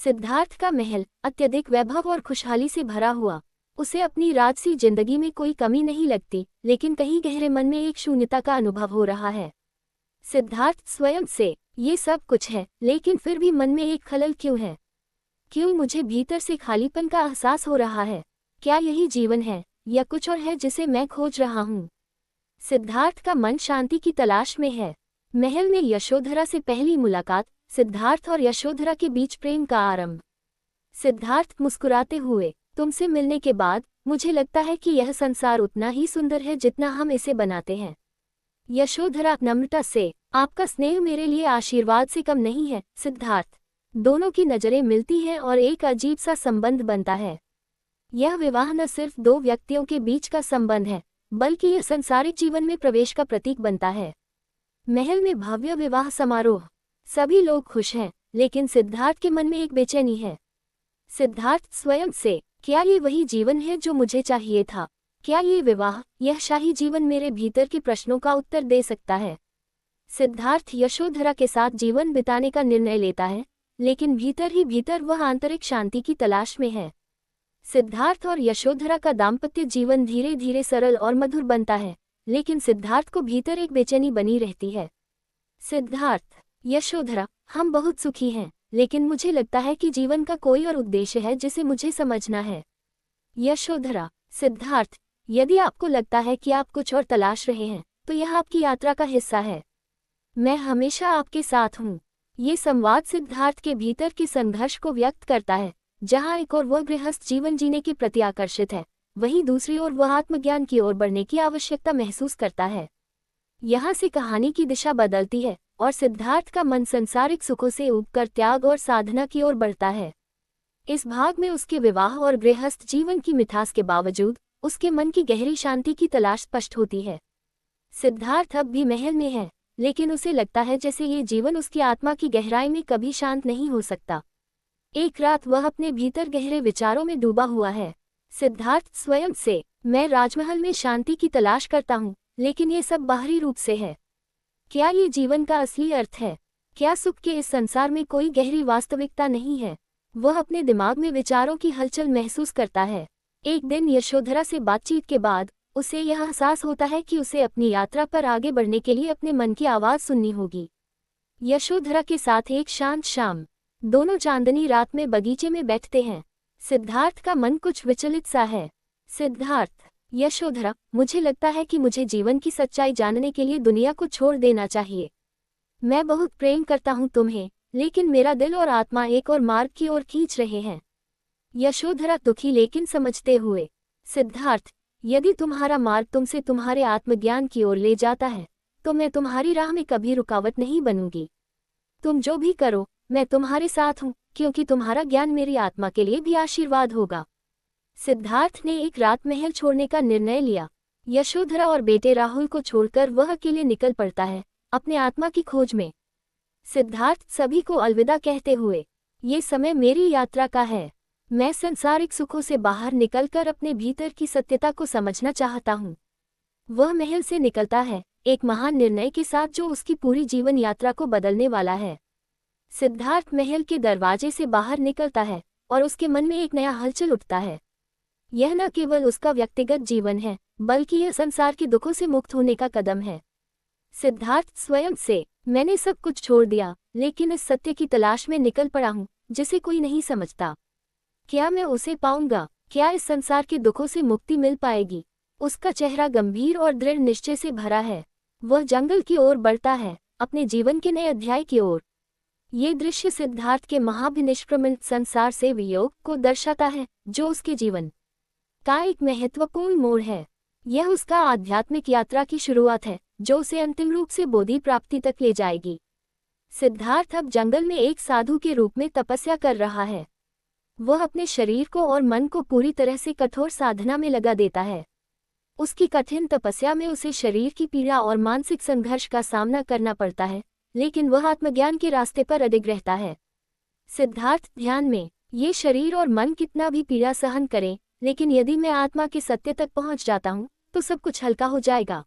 सिद्धार्थ का महल अत्यधिक वैभव और खुशहाली से भरा हुआ। उसे अपनी राजसी जिंदगी में कोई कमी नहीं लगती, लेकिन कहीं गहरे मन में एक शून्यता का अनुभव हो रहा है। सिद्धार्थ स्वयं से ये सब कुछ है, लेकिन फिर भी मन में एक खलल क्यों है? क्यों मुझे भीतर से खालीपन का एहसास हो रहा है? क्या यही जीवन है या कुछ और है जिसे मैं खोज रहा हूँ? सिद्धार्थ का मन शांति की तलाश में है। महल में यशोधरा से पहली मुलाकात, सिद्धार्थ और यशोधरा के बीच प्रेम का आरंभ। सिद्धार्थ मुस्कुराते हुए, तुमसे मिलने के बाद मुझे लगता है कि यह संसार उतना ही सुंदर है जितना हम इसे बनाते हैं। यशोधरा नम्रता से, आपका स्नेह मेरे लिए आशीर्वाद से कम नहीं है। सिद्धार्थ, दोनों की नजरें मिलती हैं और एक अजीब सा संबंध बनता है। यह विवाह न सिर्फ दो व्यक्तियों के बीच का संबंध है, बल्कि यह संसारिक जीवन में प्रवेश का प्रतीक बनता है। महल में भव्य विवाह समारोह, सभी लोग खुश हैं, लेकिन सिद्धार्थ के मन में एक बेचैनी है। सिद्धार्थ स्वयं से, क्या ये वही जीवन है जो मुझे चाहिए था? क्या ये विवाह, यह शाही जीवन मेरे भीतर के प्रश्नों का उत्तर दे सकता है? सिद्धार्थ यशोधरा के साथ जीवन बिताने का निर्णय लेता है, लेकिन भीतर ही भीतर वह आंतरिक शांति की तलाश में है। सिद्धार्थ और यशोधरा का दाम्पत्य जीवन धीरे धीरे सरल और मधुर बनता है, लेकिन सिद्धार्थ को भीतर एक बेचैनी बनी रहती है। सिद्धार्थ, यशोधरा, हम बहुत सुखी हैं, लेकिन मुझे लगता है कि जीवन का कोई और उद्देश्य है जिसे मुझे समझना है। यशोधरा, सिद्धार्थ, यदि आपको लगता है कि आप कुछ और तलाश रहे हैं, तो यह आपकी यात्रा का हिस्सा है। मैं हमेशा आपके साथ हूँ। ये संवाद सिद्धार्थ के भीतर के संघर्ष को व्यक्त करता है, जहाँ एक ओर वह गृहस्थ जीवन जीने के प्रति आकर्षित है, वहीं दूसरी ओर वह आत्मज्ञान की ओर बढ़ने की आवश्यकता महसूस करता है। यहाँ से कहानी की दिशा बदलती है और सिद्धार्थ का मन संसारिक सुखों से ऊबकर त्याग और साधना की ओर बढ़ता है। इस भाग में उसके विवाह और गृहस्थ जीवन की मिठास के बावजूद उसके मन की गहरी शांति की तलाश स्पष्ट होती है। सिद्धार्थ अब भी महल में है, लेकिन उसे लगता है जैसे ये जीवन उसकी आत्मा की गहराई में कभी शांत नहीं हो सकता। एक रात वह अपने भीतर गहरे विचारों में डूबा हुआ है। सिद्धार्थ स्वयं से, मैं राजमहल में शांति की तलाश करता हूँ, लेकिन ये सब बाहरी रूप से है। क्या ये जीवन का असली अर्थ है? क्या सुख के इस संसार में कोई गहरी वास्तविकता नहीं है? वह अपने दिमाग में विचारों की हलचल महसूस करता है। एक दिन यशोधरा से बातचीत के बाद उसे यह एहसास होता है कि उसे अपनी यात्रा पर आगे बढ़ने के लिए अपने मन की आवाज़ सुननी होगी। यशोधरा के साथ एक शांत शाम, दोनों चांदनी रात में बगीचे में बैठते हैं। सिद्धार्थ का मन कुछ विचलित सा है। सिद्धार्थ, यशोधरा, मुझे लगता है कि मुझे जीवन की सच्चाई जानने के लिए दुनिया को छोड़ देना चाहिए। मैं बहुत प्रेम करता हूँ तुम्हें, लेकिन मेरा दिल और आत्मा एक और मार्ग की ओर खींच रहे हैं। यशोधरा दुखी लेकिन समझते हुए, सिद्धार्थ, यदि तुम्हारा मार्ग तुमसे तुम्हारे आत्मज्ञान की ओर ले जाता है, तो मैं तुम्हारी राह में कभी रुकावट नहीं बनूंगी। तुम जो भी करो, मैं तुम्हारे साथ हूँ, क्योंकि तुम्हारा ज्ञान मेरी आत्मा के लिए भी आशीर्वाद होगा। सिद्धार्थ ने एक रात महल छोड़ने का निर्णय लिया। यशोधरा और बेटे राहुल को छोड़कर वह अकेले निकल पड़ता है, अपने आत्मा की खोज में। सिद्धार्थ सभी को अलविदा कहते हुए, ये समय मेरी यात्रा का है। मैं संसारिक सुखों से बाहर निकलकर अपने भीतर की सत्यता को समझना चाहता हूँ। वह महल से निकलता है, एक महान निर्णय के साथ जो उसकी पूरी जीवन यात्रा को बदलने वाला है। सिद्धार्थ महल के दरवाजे से बाहर निकलता है और उसके मन में एक नया हलचल उठता है। यह न केवल उसका व्यक्तिगत जीवन है, बल्कि यह संसार के दुखों से मुक्त होने का कदम है। सिद्धार्थ स्वयं से, मैंने सब कुछ छोड़ दिया, लेकिन इस सत्य की तलाश में निकल पड़ा हूँ जिसे कोई नहीं समझता। क्या मैं उसे पाऊंगा? क्या इस संसार के दुखों से मुक्ति मिल पाएगी? उसका चेहरा गंभीर और दृढ़ निश्चय से भरा है। वह जंगल की ओर बढ़ता है, अपने जीवन के नए अध्याय की ओर। ये दृश्य सिद्धार्थ के महाभिनिष्क्रमण संसार से वियोग को दर्शाता है, जो उसके जीवन का एक महत्वपूर्ण मोड़ है। यह उसका आध्यात्मिक यात्रा की शुरुआत है, जो उसे अंतिम रूप से बोधि प्राप्ति तक ले जाएगी। सिद्धार्थ अब जंगल में एक साधु के रूप में तपस्या कर रहा है। वह अपने शरीर को और मन को पूरी तरह से कठोर साधना में लगा देता है। उसकी कठिन तपस्या में उसे शरीर की पीड़ा और मानसिक संघर्ष का सामना करना पड़ता है, लेकिन वह आत्मज्ञान के रास्ते पर अडिग रहता है। सिद्धार्थ ध्यान में, ये शरीर और मन कितना भी पीड़ा सहन करें, लेकिन यदि मैं आत्मा के सत्य तक पहुंच जाता हूं, तो सब कुछ हल्का हो जाएगा।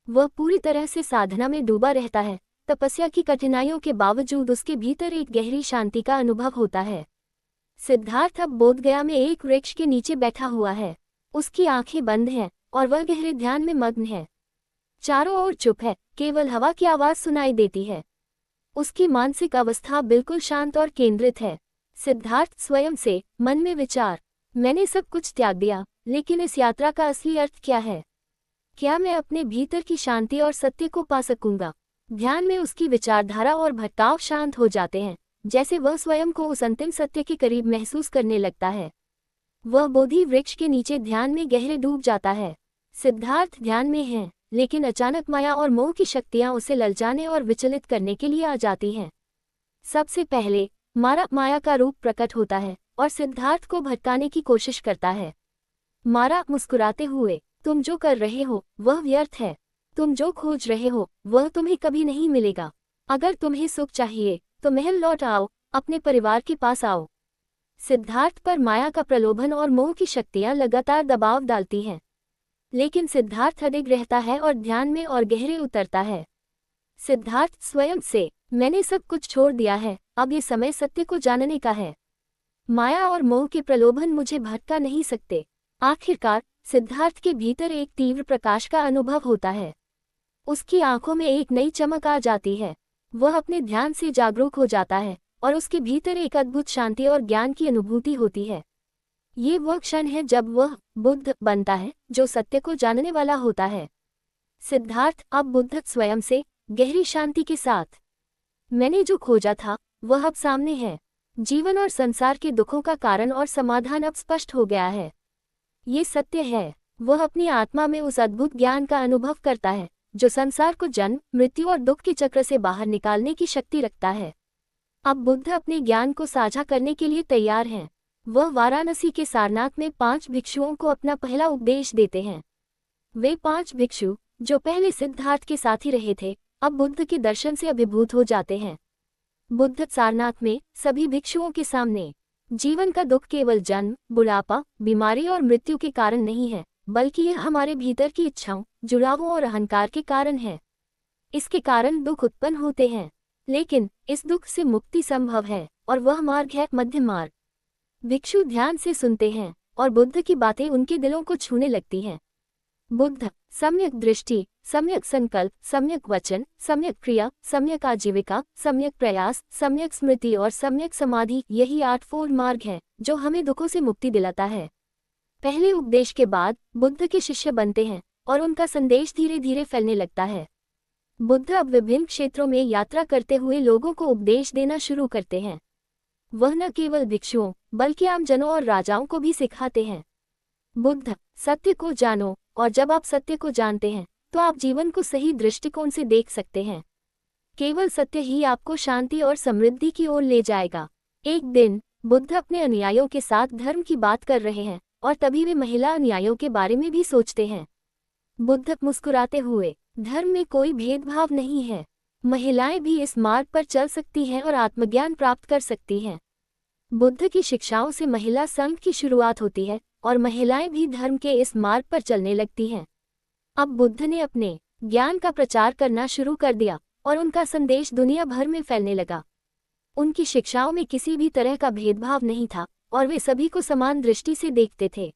वह पूरी तरह से साधना में डूबा रहता है। तपस्या की कठिनाइयों के बावजूद उसके भीतर एक गहरी शांति का अनुभव होता है। सिद्धार्थ अब बोधगया में एक वृक्ष के नीचे बैठा हुआ है। उसकी आंखें बंद हैं और वह गहरे ध्यान में मग्न है। चारों ओर चुप है, केवल हवा की आवाज सुनाई देती है। उसकी मानसिक अवस्था बिल्कुल शांत और केंद्रित है। सिद्धार्थ स्वयं से मन में विचार, मैंने सब कुछ त्याग दिया, लेकिन इस यात्रा का असली अर्थ क्या है? क्या मैं अपने भीतर की शांति और सत्य को पा सकूंगा? ध्यान में उसकी विचारधारा और भटकाव शांत हो जाते हैं, जैसे वह स्वयं को उस अंतिम सत्य के करीब महसूस करने लगता है। वह बोधि वृक्ष के नीचे ध्यान में गहरे डूब जाता है। सिद्धार्थ ध्यान में है, लेकिन अचानक माया और मोह की शक्तियां उसे ललचाने और विचलित करने के लिए आ जाती हैं। सबसे पहले माया का रूप प्रकट होता है और सिद्धार्थ को भटकाने की कोशिश करता है। माया मुस्कुराते हुए, तुम जो कर रहे हो वह व्यर्थ है। तुम जो खोज रहे हो वह तुम्हें कभी नहीं मिलेगा। अगर तुम्हें सुख चाहिए तो महल लौट आओ, अपने परिवार के पास आओ। सिद्धार्थ पर माया का प्रलोभन और मोह की शक्तियां लगातार दबाव डालती हैं, लेकिन सिद्धार्थ अडिग रहता है और ध्यान में और गहरे उतरता है। सिद्धार्थ स्वयं से, मैंने सब कुछ छोड़ दिया है, अब ये समय सत्य को जानने का है। माया और मोह के प्रलोभन मुझे भटका नहीं सकते। आखिरकार सिद्धार्थ के भीतर एक तीव्र प्रकाश का अनुभव होता है। उसकी आंखों में एक नई चमक आ जाती है। वह अपने ध्यान से जागरूक हो जाता है और उसके भीतर एक अद्भुत शांति और ज्ञान की अनुभूति होती है। ये वह क्षण है जब वह बुद्ध बनता है, जो सत्य को जानने वाला होता है। सिद्धार्थ अब बुद्ध स्वयं से, गहरी शांति के साथ, मैंने जो खोजा था वह अब सामने है। जीवन और संसार के दुखों का कारण और समाधान अब स्पष्ट हो गया है। ये सत्य है। वह अपनी आत्मा में उस अद्भुत ज्ञान का अनुभव करता है जो संसार को जन्म, मृत्यु और दुख के चक्र से बाहर निकालने की शक्ति रखता है। अब बुद्ध अपने ज्ञान को साझा करने के लिए तैयार हैं। वह वाराणसी के सारनाथ में 5 भिक्षुओं को अपना पहला उपदेश देते हैं। वे 5 भिक्षु, जो पहले सिद्धार्थ के साथ ही रहे थे, अब बुद्ध के दर्शन से अभिभूत हो जाते हैं। बुद्ध सारनाथ में सभी भिक्षुओं के सामने, जीवन का दुख केवल जन्म, बुढ़ापा, बीमारी और मृत्यु के कारण नहीं है, बल्कि यह हमारे भीतर की इच्छाओं, जुड़ावों और अहंकार के कारण है। इसके कारण दुख उत्पन्न होते हैं, लेकिन इस दुख से मुक्ति संभव है और वह मार्ग है मध्य मार्ग। भिक्षु ध्यान से सुनते हैं और बुद्ध की बातें उनके दिलों को छूने लगती हैं। बुद्ध, सम्यक दृष्टि, सम्यक संकल्प, सम्यक वचन, सम्यक क्रिया, सम्यक आजीविका, सम्यक प्रयास, सम्यक स्मृति और सम्यक समाधि, यही 8 मार्ग है जो हमें दुखों से मुक्ति दिलाता है। पहले उपदेश के बाद बुद्ध के शिष्य बनते हैं और उनका संदेश धीरे धीरे फैलने लगता है। बुद्ध अब विभिन्न क्षेत्रों में यात्रा करते हुए लोगों को उपदेश देना शुरू करते हैं। वह न केवल भिक्षुओं बल्कि आम जनों और राजाओं को भी सिखाते हैं। बुद्ध, सत्य को जानो, और जब आप सत्य को जानते हैं तो आप जीवन को सही दृष्टिकोण से देख सकते हैं। केवल सत्य ही आपको शांति और समृद्धि की ओर ले जाएगा। एक दिन बुद्ध अपने अनुयायियों के साथ धर्म की बात कर रहे हैं और तभी वे महिला अनुयायियों के बारे में भी सोचते हैं। बुद्ध मुस्कुराते हुए, धर्म में कोई भेदभाव नहीं है। महिलाएं भी इस मार्ग पर चल सकती हैं और आत्मज्ञान प्राप्त कर सकती हैं। बुद्ध की शिक्षाओं से महिला संघ की शुरुआत होती है और महिलाएं भी धर्म के इस मार्ग पर चलने लगती हैं। अब बुद्ध ने अपने ज्ञान का प्रचार करना शुरू कर दिया और उनका संदेश दुनिया भर में फैलने लगा। उनकी शिक्षाओं में किसी भी तरह का भेदभाव नहीं था और वे सभी को समान दृष्टि से देखते थे।